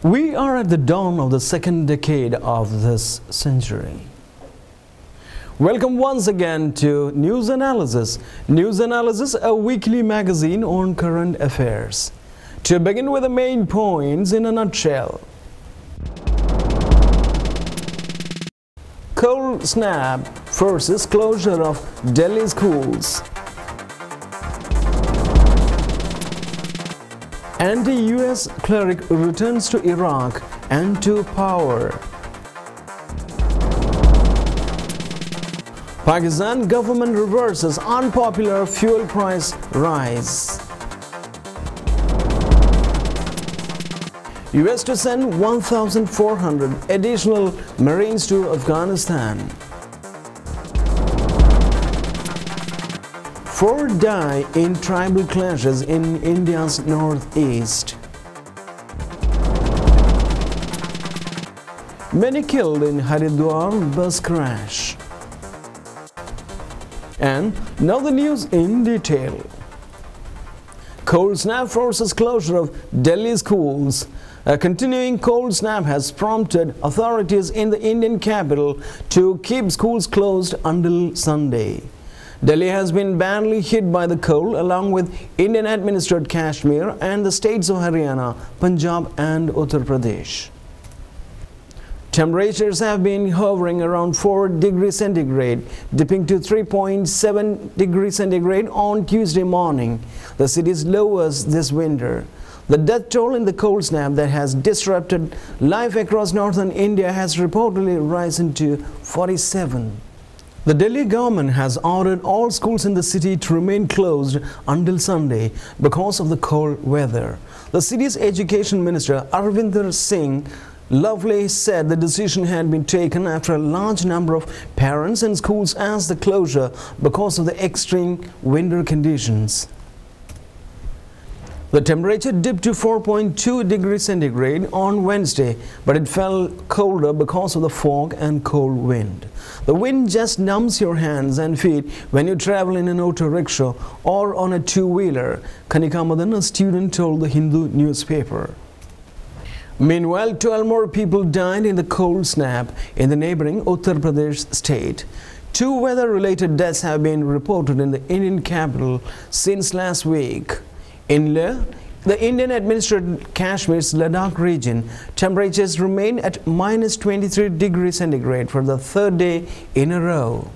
We are at the dawn of the second decade of this century. Welcome once again to News Analysis. News Analysis, a weekly magazine on current affairs. To begin with the main points in a nutshell. Cold snap forces closure of Delhi schools. Anti-US cleric returns to Iraq and to power. Pakistan government reverses unpopular fuel price rise. US to send 1,400 additional Marines to Afghanistan. 4 die in tribal clashes in India's northeast. Many killed in Haridwar Bus crash. And now the news in detail. Cold snap forces closure of Delhi schools. A continuing cold snap has prompted authorities in the Indian capital to keep schools closed until Sunday. Delhi has been badly hit by the cold along with Indian-administered Kashmir and the states of Haryana, Punjab and Uttar Pradesh. Temperatures have been hovering around 4 degrees centigrade, dipping to 3.7 degrees centigrade on Tuesday morning, the city's lowest this winter. The death toll in the cold snap that has disrupted life across northern India has reportedly risen to 47. The Delhi government has ordered all schools in the city to remain closed until Sunday because of the cold weather. The city's education minister Arvinder Singh Lovely said the decision had been taken after a large number of parents and schools asked the closure because of the extreme winter conditions. The temperature dipped to 4.2 degrees centigrade on Wednesday, but it fell colder because of the fog and cold wind. The wind just numbs your hands and feet when you travel in an auto rickshaw or on a two-wheeler, Kanika Madan, a student, told the Hindu newspaper. Meanwhile, 12 more people died in the cold snap in the neighboring Uttar Pradesh state. 2 weather-related deaths have been reported in the Indian capital since last week. In Leh, the Indian-administered Kashmir's Ladakh region, temperatures remain at minus 23 degrees centigrade for the 3rd day in a row.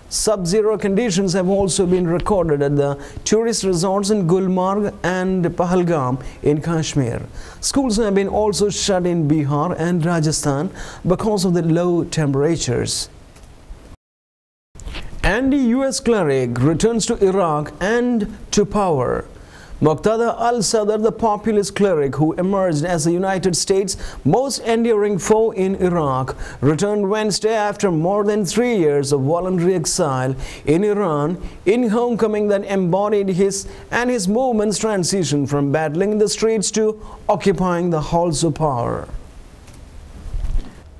Sub-zero conditions have also been recorded at the tourist resorts in Gulmarg and Pahalgam in Kashmir. Schools have been also shut in Bihar and Rajasthan because of the low temperatures. Anti-US cleric returns to Iraq and to power. Muqtada al-Sadr, the populist cleric who emerged as the United States' most enduring foe in Iraq, returned Wednesday after more than 3 years of voluntary exile in Iran, in homecoming that embodied his and his movement's transition from battling in the streets to occupying the halls of power.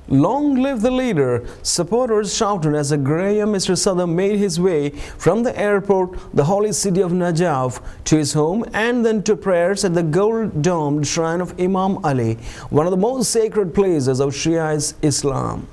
Long live the leader, supporters shouted as a Graham Mr. Sadr made his way from the airport, the holy city of Najaf, to his home and then to prayers at the gold-domed shrine of Imam Ali, one of the most sacred places of Shia Islam.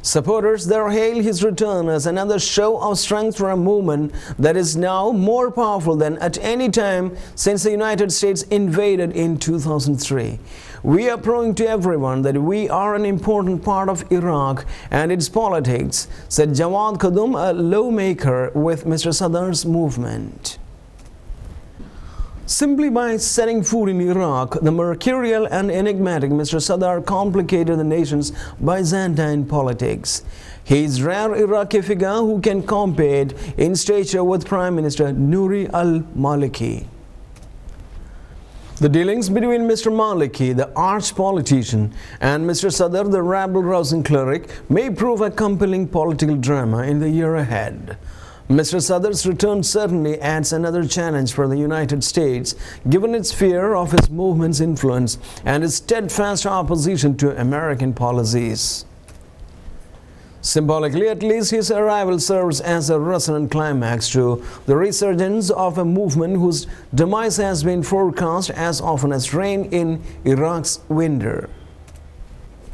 Supporters there hail his return as another show of strength for a movement that is now more powerful than at any time since the United States invaded in 2003. We are proving to everyone that we are an important part of Iraq and its politics, said Jawad Khadum, a lawmaker with Mr. Sadr's movement. Simply by setting foot in Iraq, the mercurial and enigmatic Mr. Sadr complicated the nation's Byzantine politics. He is a rare Iraqi figure who can compete in stature with Prime Minister Nouri al-Maliki. The dealings between Mr. Maliki, the arch politician, and Mr. Sadr, the rabble-rousing cleric, may prove a compelling political drama in the year ahead. Mr. Sadr's return certainly adds another challenge for the United States, given its fear of his movement's influence and its steadfast opposition to American policies. Symbolically, at least, his arrival serves as a resonant climax to the resurgence of a movement whose demise has been forecast as often as rain in Iraq's winter.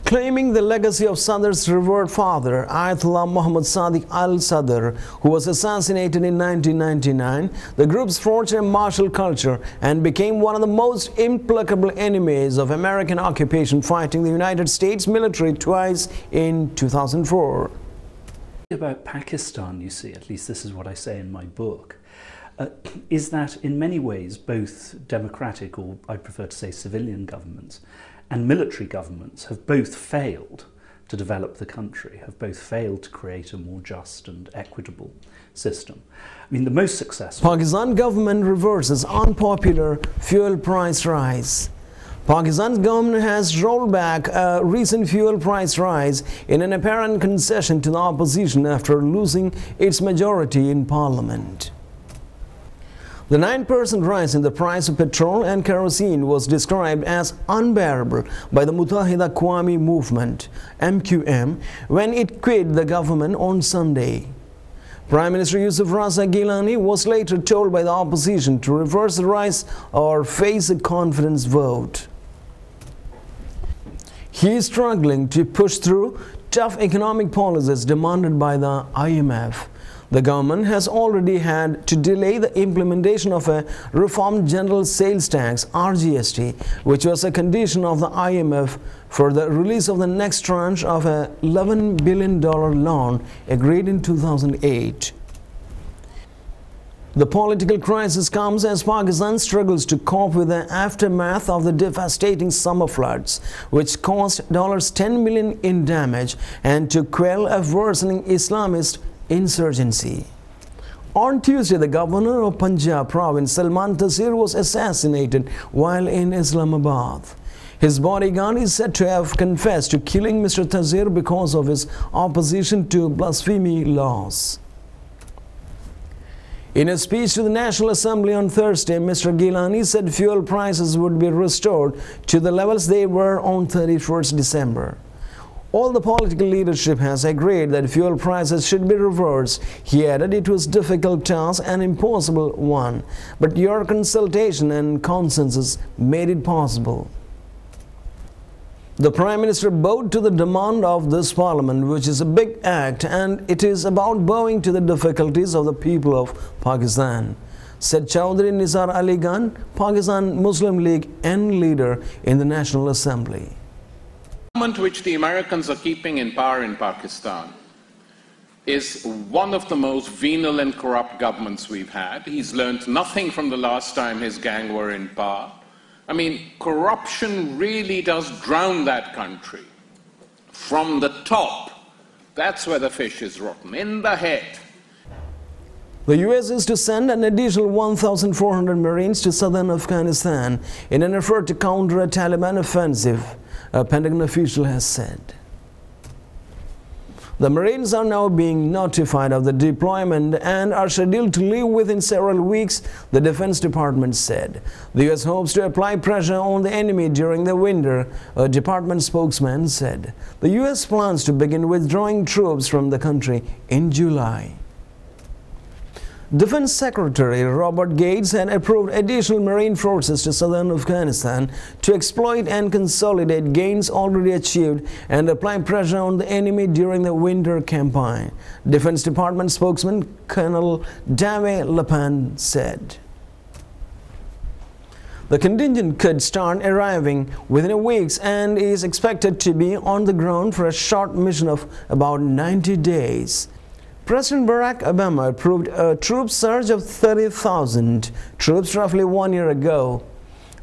Claiming the legacy of Sadr's revered father, Ayatollah Muhammad Sadiq al-Sadr, who was assassinated in 1999, the groups forged a martial culture and became one of the most implacable enemies of American occupation, fighting the United States military twice in 2004. About Pakistan, you see, at least this is what I say in my book, is that in many ways both democratic, or I prefer to say civilian governments, and military governments have both failed to develop the country, have both failed to create a more just and equitable system. I mean, the most successful... Pakistan government reverses unpopular fuel price rise. Pakistan's government has rolled back a recent fuel price rise in an apparent concession to the opposition after losing its majority in parliament. The 9% rise in the price of petrol and kerosene was described as unbearable by the Muttahida Qawami movement, MQM, when it quit the government on Sunday. Prime Minister Yusuf Raza Gilani was later told by the opposition to reverse the rise or face a confidence vote. He is struggling to push through tough economic policies demanded by the IMF. The government has already had to delay the implementation of a reformed general sales tax (RGST), which was a condition of the IMF for the release of the next tranche of a $11 billion loan agreed in 2008. The political crisis comes as Pakistan struggles to cope with the aftermath of the devastating summer floods, which caused $10 million in damage, and to quell a worsening Islamist insurgency. On Tuesday, the governor of Punjab province, Salman Taseer, was assassinated while in Islamabad. His bodyguard is said to have confessed to killing Mr. Taseer because of his opposition to blasphemy laws. In a speech to the National Assembly on Thursday, Mr. Gilani said fuel prices would be restored to the levels they were on 31st December. All the political leadership has agreed that fuel prices should be reversed. He added it was a difficult task, an impossible one, but your consultation and consensus made it possible. The Prime Minister bowed to the demand of this parliament, which is a big act, and it is about bowing to the difficulties of the people of Pakistan, said Chaudhry Nizar Ali Khan, Pakistan Muslim League N leader in the National Assembly. The government which the Americans are keeping in power in Pakistan is one of the most venal and corrupt governments we've had. He's learned nothing from the last time his gang were in power. I mean, corruption really does drown that country. From the top, that's where the fish is rotten, in the head. The U.S. is to send an additional 1,400 Marines to southern Afghanistan in an effort to counter a Taliban offensive, a Pentagon official has said. The Marines are now being notified of the deployment and are scheduled to leave within several weeks, the Defense Department said. The U.S. hopes to apply pressure on the enemy during the winter, a department spokesman said. The U.S. plans to begin withdrawing troops from the country in July. Defense Secretary Robert Gates had approved additional Marine forces to southern Afghanistan to exploit and consolidate gains already achieved and apply pressure on the enemy during the winter campaign, Defense Department spokesman Colonel Dave Lapan said. The contingent could start arriving within a week and is expected to be on the ground for a short mission of about 90 days. President Barack Obama approved a troop surge of 30,000 troops roughly 1 year ago.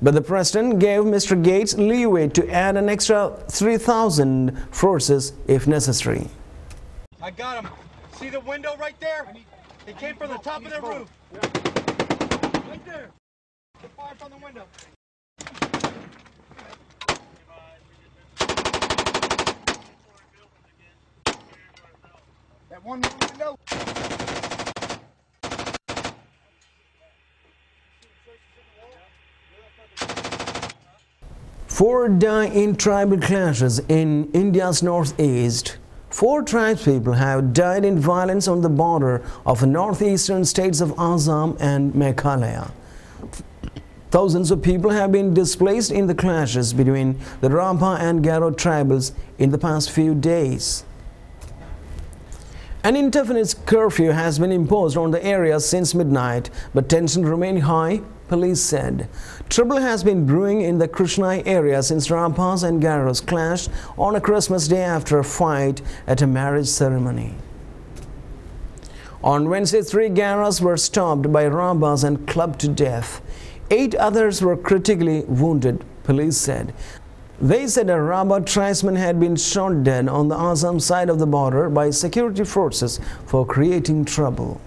But the president gave Mr. Gates leeway to add an extra 3,000 forces if necessary. I got him. See the window right there? They came from the top of the roof. Right there. Fire from the window. That one window. Four die in tribal clashes in India's northeast. 4 tribespeople have died in violence on the border of the northeastern states of Assam and Meghalaya. Thousands of people have been displaced in the clashes between the Rabha and Garo tribals in the past few days. An indefinite curfew has been imposed on the area since midnight, but tension remains high, police said. Trouble has been brewing in the Krishnai area since Rabhas and Garos clashed on a Christmas day after a fight at a marriage ceremony. On Wednesday, 3 Garas were stopped by Rabhas and clubbed to death. 8 others were critically wounded, police said. They said a Rabha tribesman had been shot dead on the Assam side of the border by security forces for creating trouble.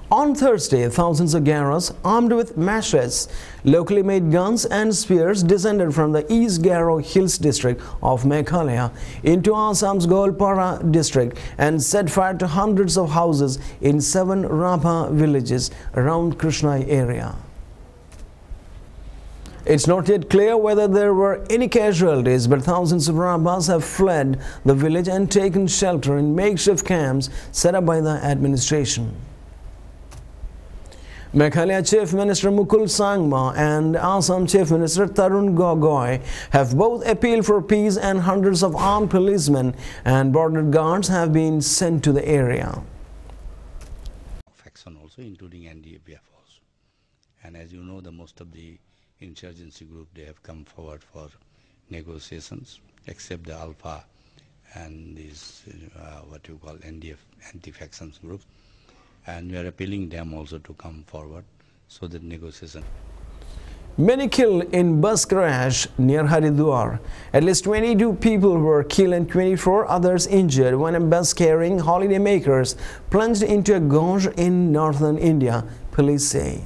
On Thursday, thousands of Garos, armed with machetes, locally made guns and spears, descended from the East Garo Hills district of Meghalaya into Assam's Golpara district and set fire to hundreds of houses in 7 Rabha villages around Krishnai area. It's not yet clear whether there were any casualties, but thousands of Rabhas have fled the village and taken shelter in makeshift camps set up by the administration. Meghalaya Chief Minister Mukul Sangma and Assam Chief Minister Tarun Gogoi have both appealed for peace, and hundreds of armed policemen and border guards have been sent to the area. Faction also, including NDA force. And as you know, the most of the insurgency group, they have come forward for negotiations, except the Alpha and these what you call NDF anti-factions group. And we are appealing them also to come forward so that negotiation. Many killed in bus crash near Haridwar. At least 22 people were killed and 24 others injured when a bus carrying holidaymakers plunged into a gorge in northern India, police say.